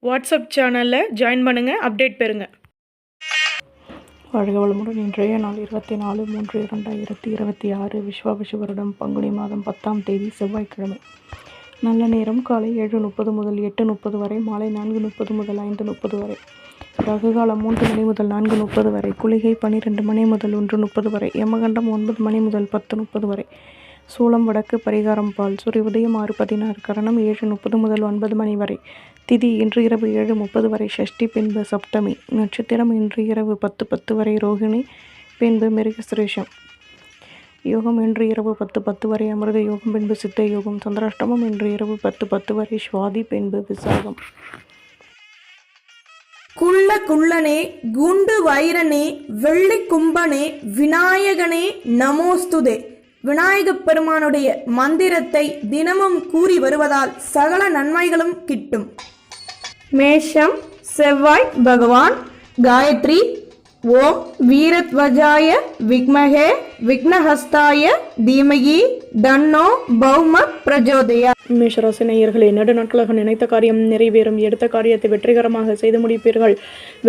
WhatsApp சேனலில் join பண்ணுங்கள், update பெறுங்க. வாழ்க வளமுடன். இன்றைய நாள் 24/3/2026 விஸ்வாவசு வருடம் பங்குனி மாதம் 10ஆம் தேதி செவ்வாய்க்கிழமை. நல்ல நேரம் காலை 7:30 முதல் 8:30 வரை, மாலை 4:30 முதல் 5:30 வரை. ராகு காலம் 3 மணி முதல் 4:30 வரை, குளிகை 12 மணி முதல் 1:30 வரை, யமகண்டம் 9 மணி முதல் 10:30 வரை, சூலம் வடக்கு, பரிகாரம் பால். சூரிய உதயம் 6:16, கரணம் 7:30 முதல் 9 மணி வரை. திதி இன்று இரவு 7:30 வரை, ஷஷ்டி பின்பு சப்தமி. நட்சத்திரம் இன்று இரவு 10:10 வரை ரோகிணி பின்பு மிருகசிரேஷம். யோகம் இன்று இரவு 10:10 வரை அமிர்த யோகம் பின்பு சித்த யோகம். சந்திராஷ்டமம் இன்று இரவு 10:10 வரை, சுவாதி பின்பு விசாகம். குள்ள குள்ளனே, குண்டு வைரனே, வெள்ளி கும்பனே, விநாயகனே நமோஸ்துதே. விநாயகப் பெருமானுடைய மந்திரத்தை தினமும் கூறி வருவதால் சகல நன்மைகளும் கிட்டும். மேஷம் செவ்வாய் பகவான். காயத்ரி. ஓம் வீரத்வஜாய விக்மஹே விக்னஹஸ்தாய தீமகி தன்னோ பௌம பிரஜோதயா. மேஷராசி நேயர்களே, நடு நாட்களாக நினைத்த காரியம் நிறைவேறும். எடுத்த காரியத்தை வெற்றிகரமாக செய்து முடிப்பீர்கள்.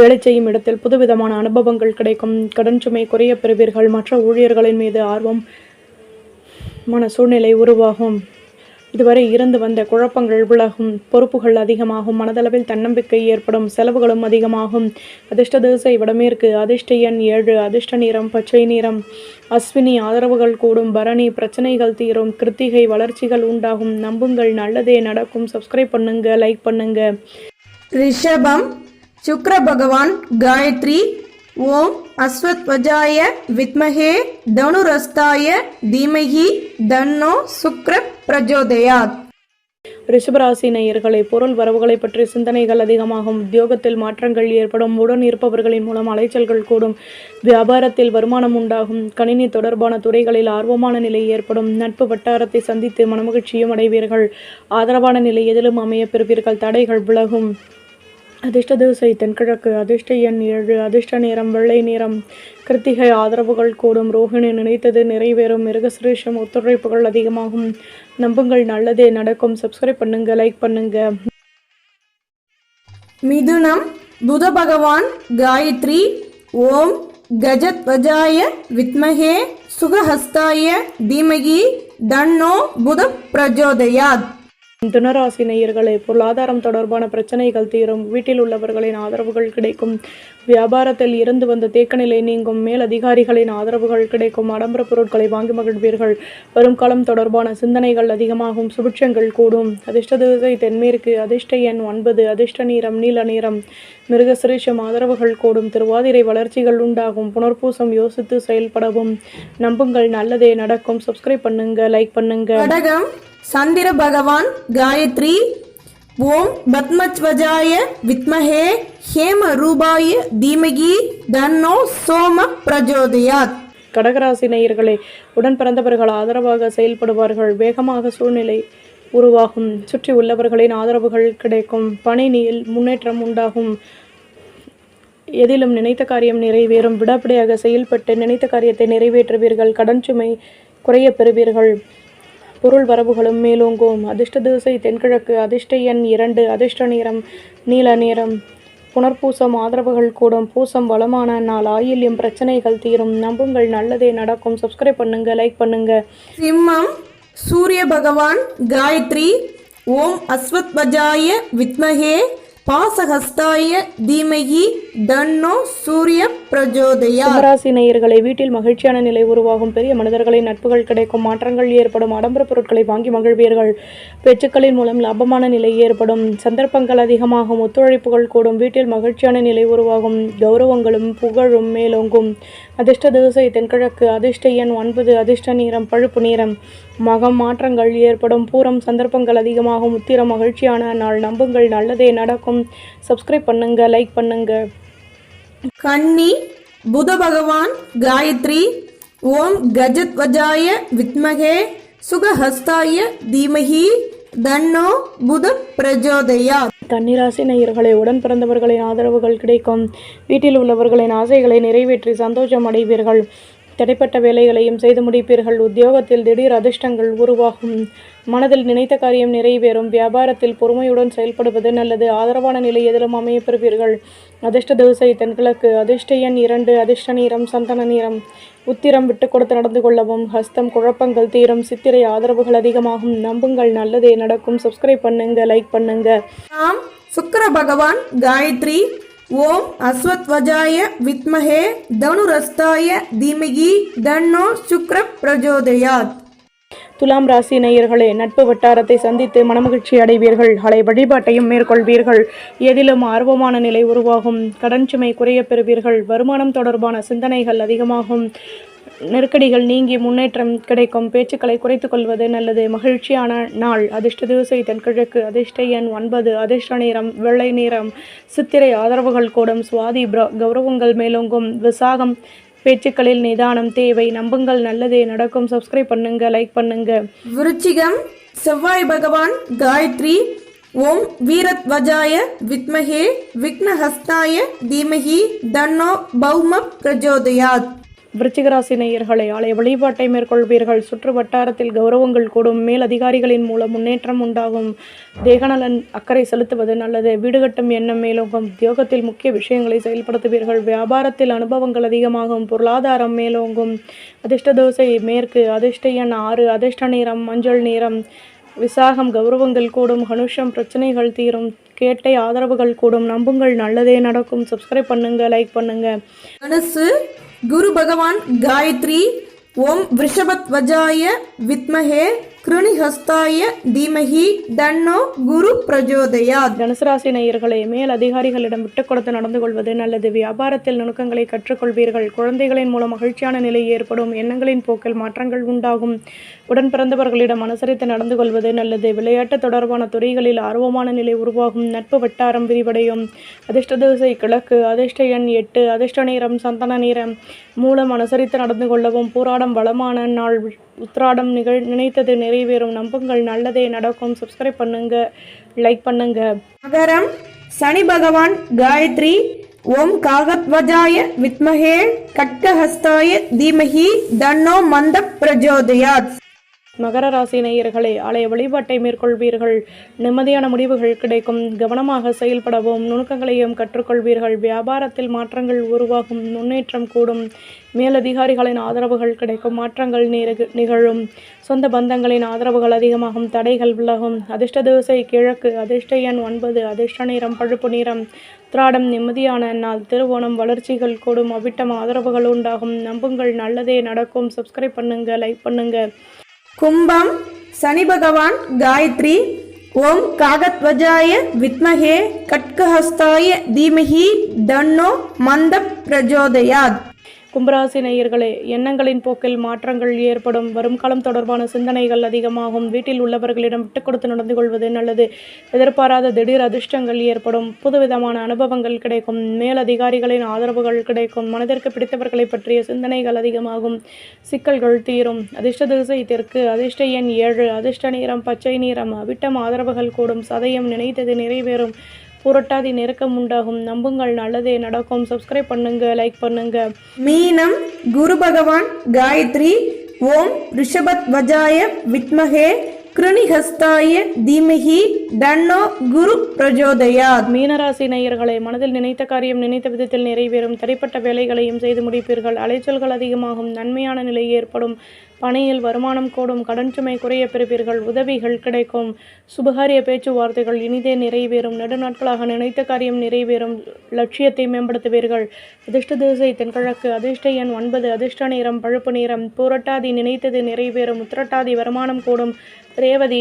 வேலை செய்யும் இடத்தில் புதுவிதமான அனுபவங்கள் கிடைக்கும். கடன் சுமை குறைய பெறுவீர்கள். மற்ற ஊழியர்களின் மீது ஆர்வம் மன சூழ்நிலை உருவாகும். இதுவரை இருந்து வந்த குழப்பங்கள் விலகும். பொறுப்புகள் அதிகமாகும். மனதளவில் தன்னம்பிக்கை ஏற்படும். செலவுகளும் அதிகமாகும். அதிர்ஷ்ட திசை வடமேற்கு. அதிர்ஷ்ட எண் 7. அதிர்ஷ்ட நிறம் பச்சை நிறம். அஸ்வினி ஆதரவுகள் கூடும். பரணி பிரச்சனைகள் தீரும். கிருத்திகை வளர்ச்சிகள் உண்டாகும். நம்புங்கள், நல்லதே நடக்கும். சப்ஸ்கிரைப் பண்ணுங்க, லைக் பண்ணுங்க. ரிஷபம் சுக்ர பகவான். காயத்ரி. ஓம் அஸ்வத்வஜாய வித்மஹே தனுரஸ்தாய தீமஹி தன்னோ சுக்ர பிரஜோதயாத். ரிஷபராசி நேயர்களை, பொருள் வரவுகளை பற்றி சிந்தனைகள் அதிகமாகும். உத்தியோகத்தில் மாற்றங்கள் ஏற்படும். உடன் இருப்பவர்களின் மூலம் அலைச்சல்கள் கூடும். வியாபாரத்தில் வருமானம் உண்டாகும். கணினி தொடர்பான துறைகளில் ஆர்வமான நிலை ஏற்படும். நட்பு வட்டாரத்தை சந்தித்து மனமகிழ்ச்சியும் அடைவீர்கள். ஆதரவான நிலை எதிலும் அமைய பெறுவீர்கள். தடைகள் விலகும். அதிர்ஷ்ட திசை தென்கிழக்கு. அதிர்ஷ்ட எண் 7. அதிர்ஷ்ட நிறம் வெள்ளை நிறம். கிருத்திகை ஆதரவுகள் கூடும். ரோஹிணி நினைத்தது நிறைவேறும். மிருகசிரேஷம் ஒத்துழைப்புகள் அதிகமாகும். நம்புங்கள், நல்லதே நடக்கும். சப்ஸ்கிரைப் பண்ணுங்க, லைக் பண்ணுங்க. மிதுனம் புத பகவான். காயத்ரி. ஓம் கஜத்வஜாய வித்மஹே சுகஹஸ்தாய தீமகி தன்னோ புத பிரஜோதயாத். துணராசி நேயர்களே, பொருளாதாரம் தொடர்பான பிரச்சனைகள் தீரும். வீட்டில் உள்ளவர்களின் ஆதரவுகள் கிடைக்கும். வியாபாரத்தில் இருந்து வந்த தேக்கநிலை நீங்கும். மேல் அதிகாரிகளின் ஆதரவுகள் கிடைக்கும். ஆடம்பர பொருட்களை வாங்கி மகிழ்வீர்கள். வரும் காலம் தொடர்பான சிந்தனைகள் அதிகமாகும். சுபிட்சங்கள் கூடும். அதிர்ஷ்ட திசை தென்மேற்கு. அதிர்ஷ்ட எண் 9. அதிர்ஷ்ட நிறம் நீல நிறம். மிருகசிரேஷம் ஆதரவுகள் கூடும். திருவாதிரை வளர்ச்சிகள் உண்டாகும். புனர்பூசம் யோசித்து செயல்படவும். நம்புங்கள், நல்லதே நடக்கும். சப்ஸ்கிரைப் பண்ணுங்க, லைக் பண்ணுங்க. கடகம் சந்திர பகவான். காயத்ரி. ஓம் பத்மத்வஜாய வித்மஹே ஹேம ரூபாய தீமகி தன்னோ சோம பிரஜோதயாத். கடகராசி நேயர்களே, உடன் பிறந்தவர்கள் ஆதரவாக செயல்படுவார்கள். வேகமாக சூழ்நிலை உருவாகும். சுற்றி உள்ளவர்களின் ஆதரவுகள் கிடைக்கும். பணியில் முன்னேற்றம் உண்டாகும். எதிலும் நினைத்த காரியம் நிறைவேறும். விடாப்பிடியாக செயல்பட்டு நினைத்த காரியத்தை நிறைவேற்றுவீர்கள். கடன் சுமை குறைய பெறுவீர்கள். பொருள் வரவுகளும் மேலோங்கும். அதிர்ஷ்ட திசை தென்கிழக்கு. அதிர்ஷ்ட எண் 2. அதிர்ஷ்ட நிறம் நீல நிறம். புனர்பூசம் ஆதரவுகள் கூடும். பூசம் வளமான நாள். ஆயில்யம் பிரச்சனைகள் தீரும். நம்புங்கள், நல்லதே நடக்கும். சப்ஸ்கிரைப் பண்ணுங்க, லைக் பண்ணுங்க. சிம்மம் சூரிய பகவான். காயத்ரி. ஓம் அஸ்வத்வஜாய வித்மஹே பாசஹஸ்தாய தீமஹி தன்னோ சூரிய பிரஜோதயா. சிம்மராசி நேயர்களை, வீட்டில் மகிழ்ச்சியான நிலை உருவாகும். பெரிய மனிதர்களின் நட்புகள் கிடைக்கும். மாற்றங்கள் ஏற்படும். ஆடம்பர பொருட்களை வாங்கி மகிழ்வீர்கள். பேச்சுக்களின் மூலம் லாபமான நிலை ஏற்படும். சந்தர்ப்பங்கள் அதிகமாகும். ஒத்துழைப்புகள் கூடும். வீட்டில் மகிழ்ச்சியான நிலை உருவாகும். கௌரவங்களும் புகழும் மேலோங்கும். அதிர்ஷ்ட திசை தென்கிழக்கு. அதிர்ஷ்ட எண் 9. அதிர்ஷ்ட நிறம் பழுப்பு நிறம். மகம் மாற்றங்கள் ஏற்படும். பூரம் சந்தர்ப்பங்கள் அதிகமாகும். உத்திரம் மகிழ்ச்சியான நாள். நம்புங்கள், நல்லதே நடக்கும். சப்ஸ்கிரைப் பண்ணுங்க, லைக் பண்ணுங்க. கன்னி புத பகவான். காயத்ரி. ஓம் கஜத்வஜாய வித்மஹே சுகஹஸ்தாய தீமஹி தன்னோ புத பிரஜோதயா. கன்னிராசி நேயர்களே, உடன் பிறந்தவர்களின் ஆதரவுகள் கிடைக்கும். வீட்டில் உள்ளவர்களின் ஆசைகளை நிறைவேற்றி சந்தோஷம் அடைவீர்கள். தடைப்பட்ட வேலைகளையும் செய்து முடிப்பீர்கள். உத்தியோகத்தில் திடீர் அதிர்ஷ்டங்கள் உருவாகும். மனதில் நினைத்த காரியம் நிறைவேறும். வியாபாரத்தில் பொறுமையுடன் செயல்படுவது நல்லது. ஆதரவான நிலை எதிலும் அமைய பெறுவீர்கள். அதிர்ஷ்ட திசை தென்கிழக்கு. அதிர்ஷ்ட எண் 2. அதிர்ஷ்ட நிறம் சந்தன நிறம். உத்திரம் விட்டு கொடுத்து நடந்து கொள்ளவும். ஹஸ்தம் குழப்பங்கள் தீரும். சித்திரை ஆதரவுகள் அதிகமாகும். நம்புங்கள், நல்லதே நடக்கும். சப்ஸ்கிரைப் பண்ணுங்க, லைக் பண்ணுங்க. நாம் சுக்கிர பகவான் காயத்ரி. ஓம் அஸ்வத்வஜாய வித்மஹே தனுரஸ்தாய தீமகி தன்னோ சுக்ர பிரஜோதயாத். துலாம் ராசி நேயர்களே, நட்பு வட்டாரத்தை சந்தித்து மனமகிழ்ச்சி அடைவீர்கள். அலை வழிபாட்டையும் மேற்கொள்வீர்கள். எதிலும் ஆர்வமான நிலை உருவாகும். கடன் சுமை குறைய பெறுவீர்கள். வருமானம் தொடர்பான சிந்தனைகள் அதிகமாகும். நெருக்கடிகள் நீங்கி முன்னேற்றம் கிடைக்கும். பேச்சுக்களை குறைத்துக் கொள்வது நல்லது. மகிழ்ச்சியான நாள். அதிர்ஷ்ட திசை தென்கிழக்கு. அதிர்ஷ்ட எண் 9. அதிர்ஷ்ட நிறம் வெள்ளை நிறம். சித்திரை ஆதரவுகள் கூடும். சுவாதி கௌரவங்கள் மேலோங்கும். விசாகம் பேச்சுக்களில் நிதானம் தேவை. நம்புங்கள், நல்லதே நடக்கும். சப்ஸ்கிரைப் பண்ணுங்க, லைக் பண்ணுங்க. விருச்சிகம் செவ்வாய் பகவான் காயத்ரி. ஓம் வீரத்வஜாய வித்மஹே விக்னஹஸ்தாய தீமஹி தன்னோ பௌம பிரஜோதயாத். விருச்சிகராசி நேயர்களே, ஆலய வழிபாட்டை மேற்கொள்வீர்கள். சுற்று வட்டாரத்தில் கௌரவங்கள் கூடும். மேல் அதிகாரிகளின் மூலம் முன்னேற்றம் உண்டாகும். தேகநலன் அக்கறை செலுத்துவது நல்லது. வீடு கட்டும் எண்ணம் மேலோங்கும். உத்தியோகத்தில் முக்கிய விஷயங்களை செயல்படுத்துவீர்கள். வியாபாரத்தில் அனுபவங்கள் அதிகமாகும். பொருளாதாரம் மேலோங்கும். அதிர்ஷ்ட தோசை மேற்கு. அதிர்ஷ்ட எண் 6. அதிர்ஷ்ட நிறம் மஞ்சள் நிறம். விசாகம் கௌரவங்கள் கூடும். ஹனுஷம் பிரச்சனைகள் தீரும். கேட்டை ஆதரவுகள் கூடும். நம்புங்கள், நல்லதே நடக்கும். சப்ஸ்கிரைப் பண்ணுங்க, லைக் பண்ணுங்க. மனசு குரு பகவான் காயத்ரி. ஓம் விருஷபத்வஜாய வித்மஹே கிருணிஹஸ்தாய தீமஹி தன்னோ குரு பிரஜோதயாத். தனுசு ராசி நேயர்களே, மேல் அதிகாரிகளிடம் விட்டுக் கொடுத்து நடந்து கொள்வது நல்லது. வியாபாரத்தில் நுணுக்கங்களை கற்றுக்கொள்வீர்கள். குழந்தைகளின் மூலம் மகிழ்ச்சியான நிலை ஏற்படும். எண்ணங்களின் போக்கில் மாற்றங்கள் உண்டாகும். உடன் பிறந்தவர்களிடம் அனுசரித்து நடந்து கொள்வது நல்லது. விளையாட்டு தொடர்பான துறைகளில் ஆர்வமான நிலை உருவாகும். நட்பு வட்டாரம் விரிவடையும். அதிர்ஷ்ட திசை கிழக்கு. அதிர்ஷ்ட எண் 8. அதிர்ஷ்ட நிறம் சந்தன நிறம். மூலம் அனுசரித்து நடந்து கொள்ளவும். பூராடம் வளமான நாள். உத்திராடம் நினைத்தது நிறைவேறும். நம்புங்கள், நல்லதே நடக்கும். சப்ஸ்கிரைப் பண்ணுங்க, லைக் பண்ணுங்க. மகரம் சனி பகவான் காயத்ரி. ஓம் காகத்வஜாய வித்மஹே கட்கஹஸ்தாய தீமஹி தன்னோ மந்த பிரஜோதயாத். மகர ராசி நேயர்களே, ஆலய வழிபாட்டை மேற்கொள்வீர்கள். நிம்மதியான முடிவுகள் கிடைக்கும். கவனமாக செயல்படவும். நுணுக்கங்களையும் கற்றுக்கொள்வீர்கள். வியாபாரத்தில் மாற்றங்கள் உருவாகும். முன்னேற்றம் கூடும். மேலதிகாரிகளின் ஆதரவுகள் கிடைக்கும். மாற்றங்கள் நிகழும். சொந்த பந்தங்களின் ஆதரவுகள் அதிகமாகும். தடைகள் விலகும். அதிர்ஷ்ட திசை கிழக்கு. அதிர்ஷ்ட எண் 9. அதிர்ஷ்ட நிறம் பழுப்பு நிறம். உத்திராடம் நிம்மதியான நாள். திருவோணம் வளர்ச்சிகள் கூடும். அவிட்டம் ஆதரவுகள் உண்டாகும். நம்புங்கள், நல்லதே நடக்கும். சப்ஸ்கிரைப் பண்ணுங்க, லைக் பண்ணுங்க. கும்பம் சனி பகவான் காயத்ரி. ஓம் காகத்வஜாய வித்மஹே கட்கஹஸ்தாய தீமஹி தன்னோ மந்த பிரஜோதயாத். கும்பராசி நேயர்களே, எண்ணங்களின் போக்கில் மாற்றங்கள் ஏற்படும். வரும் காலம் தொடர்பான சிந்தனைகள் அதிகமாகும். வீட்டில் உள்ளவர்களிடம் விட்டுக் கொடுத்து நடந்து கொள்வது நல்லது. எதிர்பாராத திடீர் அதிர்ஷ்டங்கள் ஏற்படும். புதுவிதமான அனுபவங்கள் கிடைக்கும். மேல் அதிகாரிகளின் ஆதரவுகள் கிடைக்கும். மனதிற்கு பிடித்தவர்களை பற்றிய சிந்தனைகள் அதிகமாகும். சிக்கல்கள் தீரும். அதிர்ஷ்ட திசை தெற்கு. அதிர்ஷ்ட எண் 7. அதிர்ஷ்ட நிறம் பச்சை நிறம். அவிட்டம் ஆதரவுகள் கூடும். சதயம் நினைத்தது நிறைவேறும். புரட்டாதி நெருக்கம் உண்டாகும். நம்புங்கள், நல்லதே நடக்கும். சப்ஸ்கிரைப் பண்ணுங்க, லைக் பண்ணுங்க. மீனம் குரு பகவான் காயத்ரி. ஓம் ரிஷபத்வஜாய வித்மஹே கிருணிஹஸ்தாய தீமஹி தன்னோ குரு பிரஜோதயாத். மீனராசி நேயர்களே, மனதில் நினைத்த காரியம் நினைத்த விதத்தில் நிறைவேறும். தடைப்பட்ட வேலைகளையும் செய்து முடிப்பீர்கள். அலைச்சல்கள் அதிகமாகும். நன்மையான நிலை ஏற்படும். பணியில் வருமானம் கூடும். கடன் சுமை குறைய பெறுவீர்கள். உதவிகள் கிடைக்கும். சுபகாரிய பேச்சுவார்த்தைகள் இனிதே நிறைவேறும். நெடுநாட்களாக நினைத்த காரியம் நிறைவேறும். லட்சியத்தை மேம்படுத்துவீர்கள். அதிர்ஷ்ட திசை தென்கிழக்கு. அதிர்ஷ்ட எண் 9. அதிர்ஷ்ட நிறம் பழுப்பு நிறம். பூரட்டாதி நினைத்தது நிறைவேறும். உத்திரட்டாதி வருமானம் கூடும். ரேவதி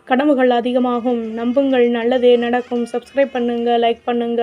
கனவுகள் அதிகமாகும். நம்புங்கள், நல்லதே நடக்கும். சப்ஸ்கிரைப் பண்ணுங்க, லைக் பண்ணுங்க.